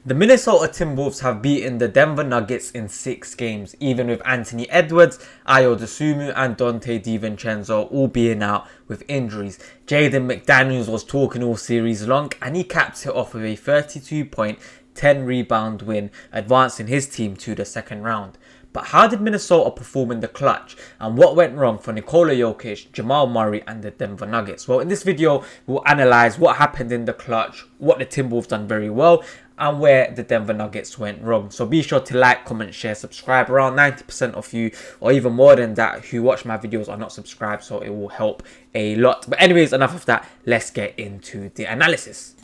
The Minnesota Timberwolves have beaten the Denver Nuggets in 6 games, even with Anthony Edwards, Ayo Dosunmu and Donte DiVincenzo all being out with injuries. Jaden McDaniels was talking all series long and he caps it off with a 32-point, 10-rebound win, advancing his team to the second round. But how did Minnesota perform in the clutch, and what went wrong for Nikola Jokić, Jamal Murray and the Denver Nuggets? Well, in this video, we'll analyse what happened in the clutch, what the Timberwolves done very well, and where the Denver Nuggets went wrong. So be sure to like, comment, share, subscribe. Around 90% of you, or even more than that, who watch my videos are not subscribed, so it will help a lot. But anyways, enough of that. Let's get into the analysis.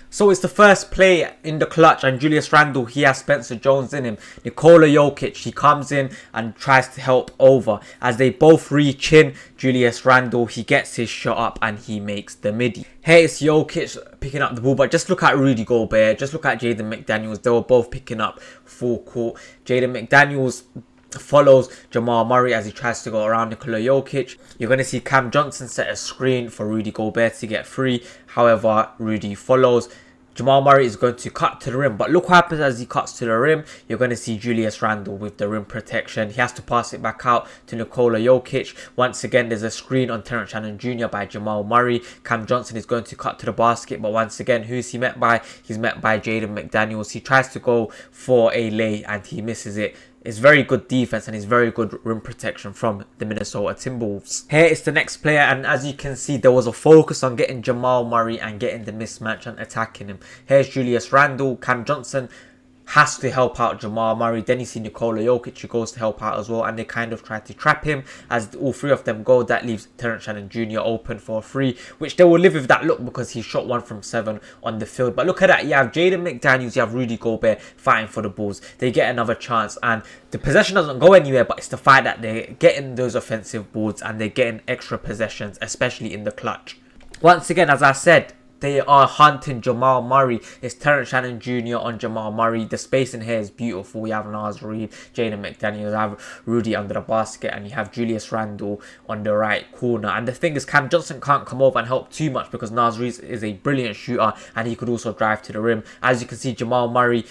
So it's the first play in the clutch, and Julius Randle, he has Spencer Jones in him. Nikola Jokić, he comes in and tries to help over. As they both reach in, Julius Randle, he gets his shot up and he makes the midi. Here it's Jokić picking up the ball, but just look at Rudy Gobert, just look at Jaden McDaniels. They were both picking up full court. Jaden McDaniels follows Jamal Murray as he tries to go around Nikola Jokić. You're going to see Cam Johnson set a screen for Rudy Gobert to get free. However, Rudy follows. Jamal Murray is going to cut to the rim, but look what happens as he cuts to the rim. You're going to see Julius Randle with the rim protection. He has to pass it back out to Nikola Jokić. Once again, there's a screen on Terrence Shannon Jr. by Jamal Murray. Cam Johnson is going to cut to the basket, but once again, who's he met by? He's met by Jaden McDaniels. He tries to go for a lay and he misses it. It's very good defense and it's very good rim protection from the Minnesota Timberwolves. Here is the next player, and as you can see, there was a focus on getting Jamal Murray and getting the mismatch and attacking him. Here's Julius Randle. Cam Johnson has to help out Jamal Murray. Then you see Nikola Jokić who goes to help out as well, and they kind of try to trap him. As all three of them go, that leaves Terrence Shannon Jr. open for a free, which they will live with that look because he shot 1 from 7 on the field. But look at that, you have Jaden McDaniels, you have Rudy Gobert fighting for the balls. They get another chance and the possession doesn't go anywhere, but it's the fact that they're getting those offensive boards and they're getting extra possessions, especially in the clutch. Once again, as I said, they are hunting Jamal Murray. It's Terrence Shannon Jr. on Jamal Murray. The spacing here is beautiful. You have Naz Reid, Jaden McDaniels, you have Rudy under the basket, and you have Julius Randle on the right corner. And the thing is, Cam Johnson can't come over and help too much because Naz Reid is a brilliant shooter and he could also drive to the rim. As you can see, Jamal Murray,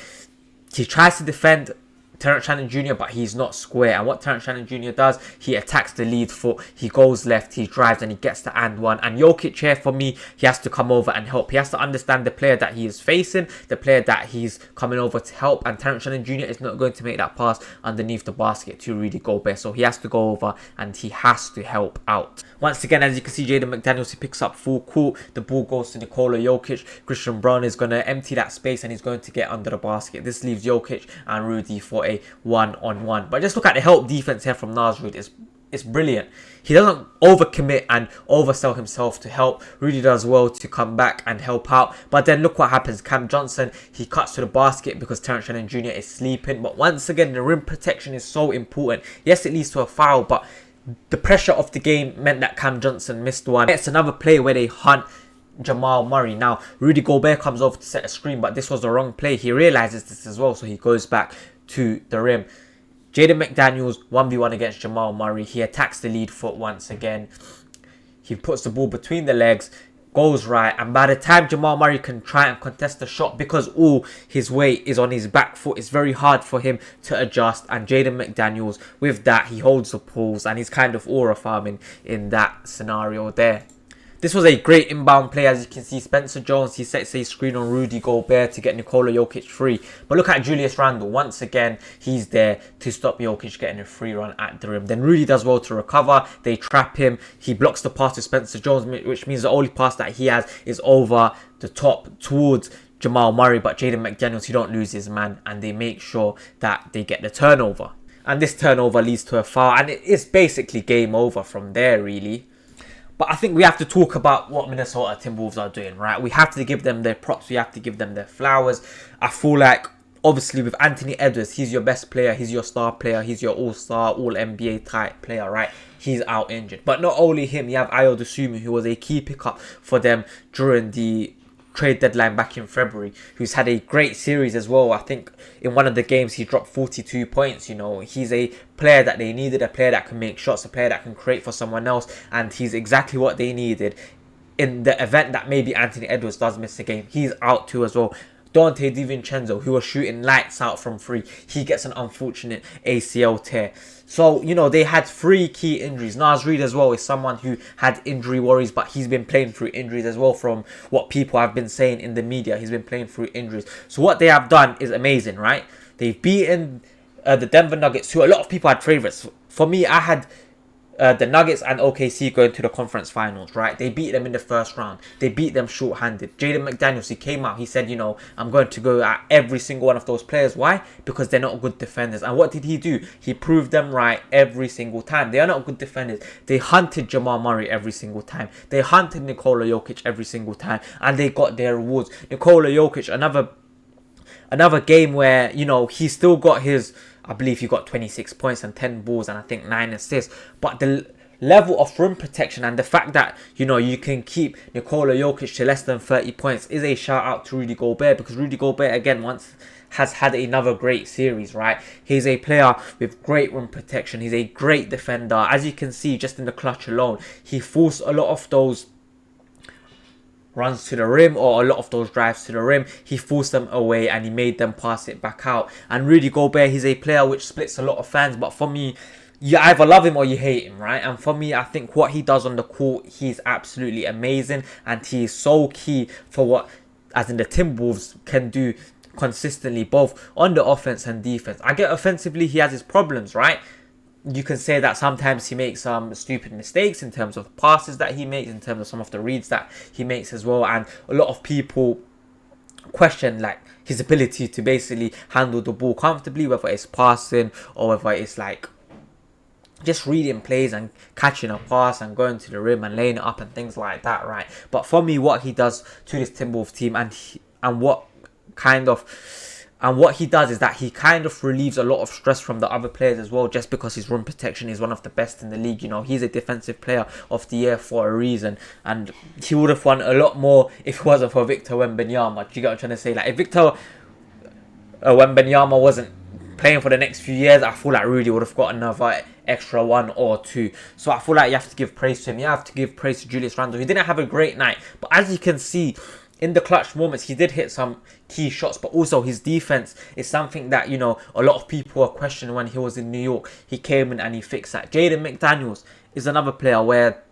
he tries to defend Terrence Shannon Jr., but he's not square. And what Terrence Shannon Jr. does, he attacks the lead foot, he goes left, he drives, and he gets the and one. And Jokić here, for me, he has to come over and help. He has to understand the player that he is facing, the player that he's coming over to help. And Terrence Shannon Jr. is not going to make that pass underneath the basket to Rudy Gobert. So he has to go over and he has to help out. Once again, as you can see, Jaden McDaniels, he picks up full court. The ball goes to Nikola Jokić. Christian Brown is going to empty that space and he's going to get under the basket. This leaves Jokić and Rudy for a one-on-one. But just look at the help defense here from Naz Reid. It's brilliant. He doesn't overcommit and oversell himself to help. Rudy does well to come back and help out. But then look what happens. Cam Johnson, he cuts to the basket because Terrence Shannon Jr. is sleeping. But once again, the rim protection is so important. Yes, it leads to a foul, but the pressure of the game meant that Cam Johnson missed one. It's another play where they hunt Jamal Murray. Now, Rudy Gobert comes over to set a screen, but this was the wrong play. He realizes this as well, so he goes back to the rim. Jaden McDaniels 1v1 against Jamal Murray. He attacks the lead foot once again. He puts the ball between the legs, goes right, and by the time Jamal Murray can try and contest the shot, because all his weight is on his back foot, it's very hard for him to adjust. And Jaden McDaniels, with that, he holds the pulls and he's kind of aura farming in that scenario there. This was a great inbound play. As you can see, Spencer Jones, he sets a screen on Rudy Gobert to get Nikola Jokić free. But look at Julius Randle. Once again, he's there to stop Jokić getting a free run at the rim. Then Rudy does well to recover. They trap him. He blocks the pass to Spencer Jones, which means the only pass that he has is over the top towards Jamal Murray. But Jaden McDaniels, he don't lose his man, and they make sure that they get the turnover. And this turnover leads to a foul, and it's basically game over from there, really. But I think we have to talk about what Minnesota Timberwolves are doing, right? We have to give them their props. We have to give them their flowers. I feel like, obviously, with Anthony Edwards, he's your best player. He's your star player. He's your all-star, all-NBA type player, right? He's out injured. But not only him, you have Ayo Dosunmu, who was a key pickup for them during the trade deadline back in February, who's had a great series as well. I think in one of the games he dropped 42 points. You know, he's a player that they needed, a player that can make shots, a player that can create for someone else, and he's exactly what they needed in the event that maybe Anthony Edwards does miss a game. He's out too as well. Dante DiVincenzo, who was shooting lights out from three, he gets an unfortunate ACL tear. So, you know, they had 3 key injuries. Naz Reid as well is someone who had injury worries, but he's been playing through injuries as well from what people have been saying in the media. He's been playing through injuries. So what they have done is amazing, right? They've beaten the Denver Nuggets, who a lot of people had favorites. For me, I had the Nuggets and OKC going to the conference finals, right? They beat them in the first round. They beat them short-handed. Jaden McDaniels, he came out, he said, you know, I'm going to go at every single one of those players. Why? Because they're not good defenders. And what did he do? He proved them right every single time. They are not good defenders. They hunted Jamal Murray every single time. They hunted Nikola Jokic every single time. And they got their rewards. Nikola Jokic, another game where, you know, he still got his, I believe he got 26 points and 10 balls and I think 9 assists. But the level of rim protection and the fact that, you know, you can keep Nikola Jokic to less than 30 points is a shout out to Rudy Gobert, because Rudy Gobert, again, has had another great series, right? He's a player with great rim protection. He's a great defender. As you can see, just in the clutch alone, he forced a lot of those runs to the rim, or a lot of those drives to the rim. He forced them away and he made them pass it back out. And Rudy Gobert, he's a player which splits a lot of fans, but for me, you either love him or you hate him, right? And for me, I think what he does on the court, he's absolutely amazing, and he is so key for what, as in the Timberwolves, can do consistently, both on the offense and defense. I get offensively, he has his problems, right? You can say that sometimes he makes some stupid mistakes in terms of passes that he makes, in terms of some of the reads that he makes as well. And a lot of people question like his ability to basically handle the ball comfortably, whether it's passing or whether it's like just reading plays and catching a pass and going to the rim and laying it up and things like that, right? But for me, what he does to this Timberwolves team and what he does is that he kind of relieves a lot of stress from the other players as well, just because his rim protection is one of the best in the league. You know, he's a defensive player of the year for a reason, and he would have won a lot more if it wasn't for Victor Wembanyama. Do you get what I'm trying to say? Like, if Victor Wembanyama wasn't playing for the next few years, I feel like Rudy would have got another extra 1 or 2. So I feel like you have to give praise to him. You have to give praise to Julius Randle. He didn't have a great night, but as you can see, in the clutch moments, he did hit some key shots, but also his defense is something that, you know, a lot of people were questioning when he was in New York. He came in and he fixed that. Jaden McDaniels is another player where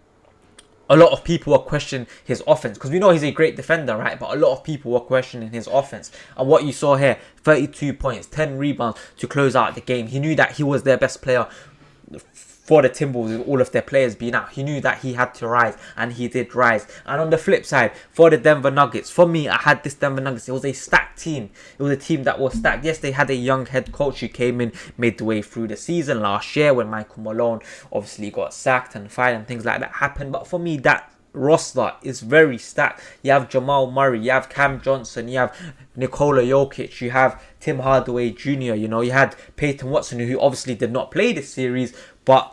a lot of people were questioning his offense, because we know he's a great defender, right? But a lot of people were questioning his offense. And what you saw here, 32 points, 10 rebounds to close out the game. He knew that he was their best player for the Timberwolves, with all of their players being out. He knew that he had to rise, and he did rise. And on the flip side, for the Denver Nuggets, for me, I had this Denver Nuggets. It was a stacked team. It was a team that was stacked. Yes, they had a young head coach who came in midway through the season last year when Michael Malone obviously got sacked and fired and things like that happened. But for me, that roster is very stacked. You have Jamal Murray, you have Cam Johnson, you have Nikola Jokic, you have Tim Hardaway Jr., you know, you had Peyton Watson, who obviously did not play this series, but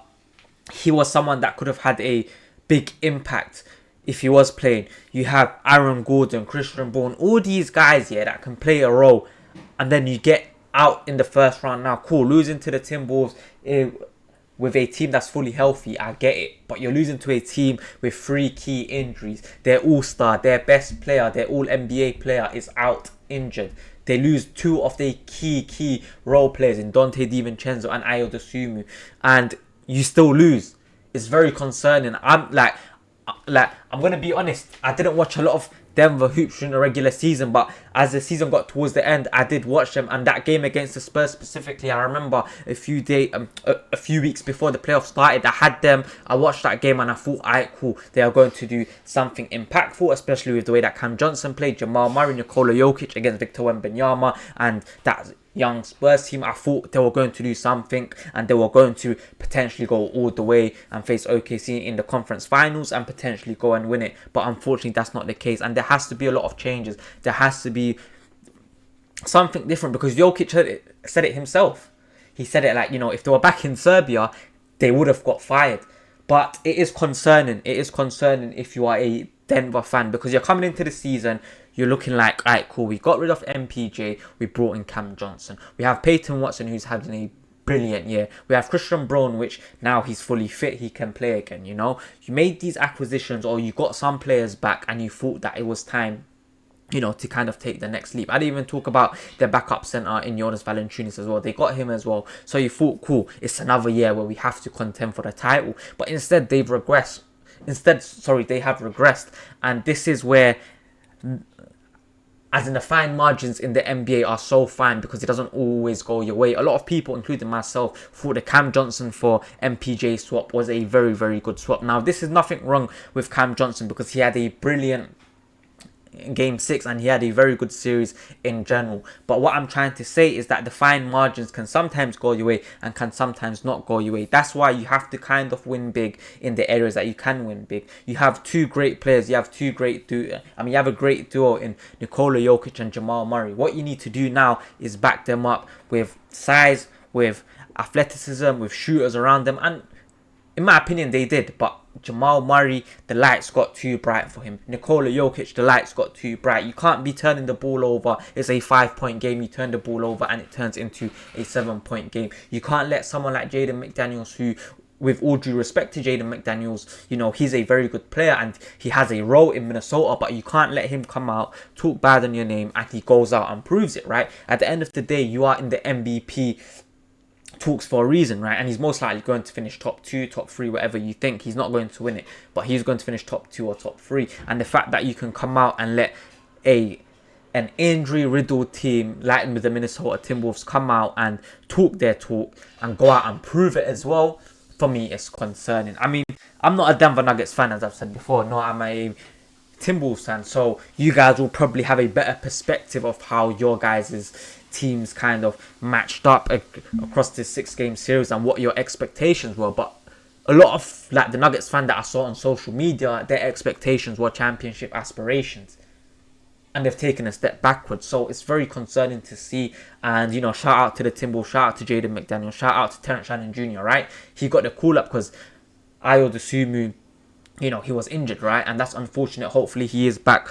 he was someone that could have had a big impact if he was playing. You have Aaron Gordon, Christian Braun, all these guys here that can play a role, and then you get out in the first round. Now, cool, losing to the Timberwolves with a team that's fully healthy, I get it. But you're losing to a team with 3 key injuries. Their all-star, their best player, their all-NBA player is out injured. They lose 2 of their key role players in Dante DiVincenzo and Ayo Dosunmu, and you still lose. It's very concerning. I'm gonna be honest, I didn't watch a lot of Denver hoops during the regular season, but as the season got towards the end, I did watch them. And that game against the Spurs specifically, I remember a few weeks before the playoffs started, I had them. I watched that game and I thought, alright, cool, they are going to do something impactful, especially with the way that Cam Johnson played, Jamal Murray, Nikola Jokic against Victor Wembanyama, and that young Spurs team. I thought they were going to do something, and they were going to potentially go all the way and face OKC in the conference finals and potentially go and win it. But unfortunately, that's not the case, and there has to be a lot of changes. There has to be something different, because Jokic said it himself. He said it like, you know, if they were back in Serbia, they would have got fired. But it is concerning. It is concerning if you are a Denver fan, because you're coming into the season, you're looking like, alright, cool, we got rid of MPJ, we brought in Cam Johnson. We have Peyton Watson, who's having a brilliant year. We have Christian Braun, which now he's fully fit, he can play again, you know. You made these acquisitions, or you got some players back, and you thought that it was time to kind of take the next leap. I didn't even talk about their backup center in Jonas Valanciunas as well. They got him as well. So you thought, cool, it's another year where we have to contend for the title. But instead, they've regressed. They have regressed. And this is where, as in the fine margins in the NBA are so fine because it doesn't always go your way. A lot of people, including myself, thought the Cam Johnson for MPJ swap was a very, very good swap. Now, this is nothing wrong with Cam Johnson because he had a brilliant Game 6 and he had a very good series in general. But what I'm trying to say is that the fine margins can sometimes go your way and can sometimes not go your way. That's why you have to kind of win big in the areas that you can win big. You have two great players. You have you have a great duo in Nikola Jokic and Jamal Murray. What you need to do now is back them up with size, with athleticism, with shooters around them. And in my opinion, they did. But Jamal Murray, the lights got too bright for him. Nikola Jokic, the lights got too bright. You can't be turning the ball over. It's a 5-point game. You turn the ball over and it turns into a 7-point game. You can't let someone like Jaden McDaniels, who, with all due respect to Jaden McDaniels, he's a very good player and he has a role in Minnesota, but you can't let him come out, talk bad on your name, and he goes out and proves it, right? At the end of the day, you are in the MVP talks for a reason, right? And he's most likely going to finish top 2, top 3, whatever you think. He's not going to win it, but he's going to finish top 2 or top 3. And the fact that you can come out and let an injury-riddled team like the Minnesota Timberwolves come out and talk their talk and go out and prove it as well, for me, it's concerning. I mean, I'm not a Denver Nuggets fan, as I've said before. No, I'm a Timberwolves fan. So you guys will probably have a better perspective of how your guys' teams kind of matched up across this 6-game series and what your expectations were. But a lot of the Nuggets fan that I saw on social media, their expectations were championship aspirations, and they've taken a step backwards. So it's very concerning to see. And shout out to the Timberwolves, shout out to Jaden McDaniels, shout out to Terrence Shannon Jr., right? He got the call up because Ayo Dosunmu, he was injured, right? And that's unfortunate. Hopefully he is back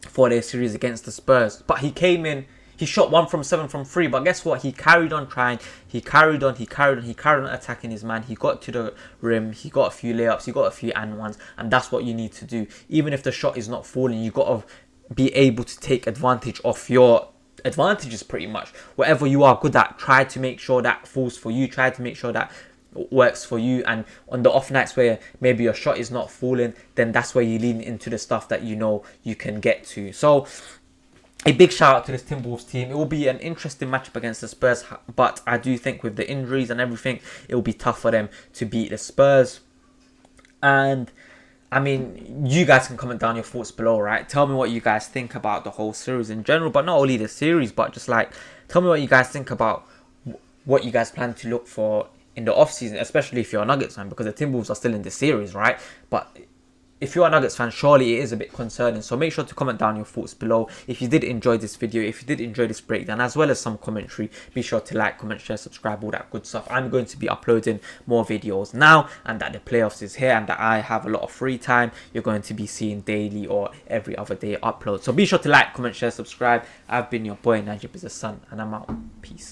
for their series against the Spurs. But he came in, he shot 1 from 7 from 3, but guess what? He carried on trying, he carried on attacking his man. He got to the rim, he got a few layups, he got a few and ones, and that's what you need to do. Even if the shot is not falling, you got to be able to take advantage of your advantages pretty much. Whatever you are good at, try to make sure that falls for you, try to make sure that works for you. And on the off nights where maybe your shot is not falling, then that's where you lean into the stuff that you can get to. So a big shout out to this Timberwolves team. It will be an interesting matchup against the Spurs, but I do think with the injuries and everything, it will be tough for them to beat the Spurs. And I mean, you guys can comment down your thoughts below, right? Tell me what you guys think about the whole series in general, but not only the series, but just tell me what you guys think about what you guys plan to look for in the offseason, especially if you're a Nuggets fan, because the Timberwolves are still in the series, right? But if you're a Nuggets fan, surely it is a bit concerning. So make sure to comment down your thoughts below. If you did enjoy this video, if you did enjoy this breakdown, as well as some commentary, be sure to like, comment, share, subscribe, all that good stuff. I'm going to be uploading more videos now, and that the playoffs is here, and that I have a lot of free time. You're going to be seeing daily or every other day upload. So be sure to like, comment, share, subscribe. I've been your boy, Najib is the Sun, and I'm out. Peace.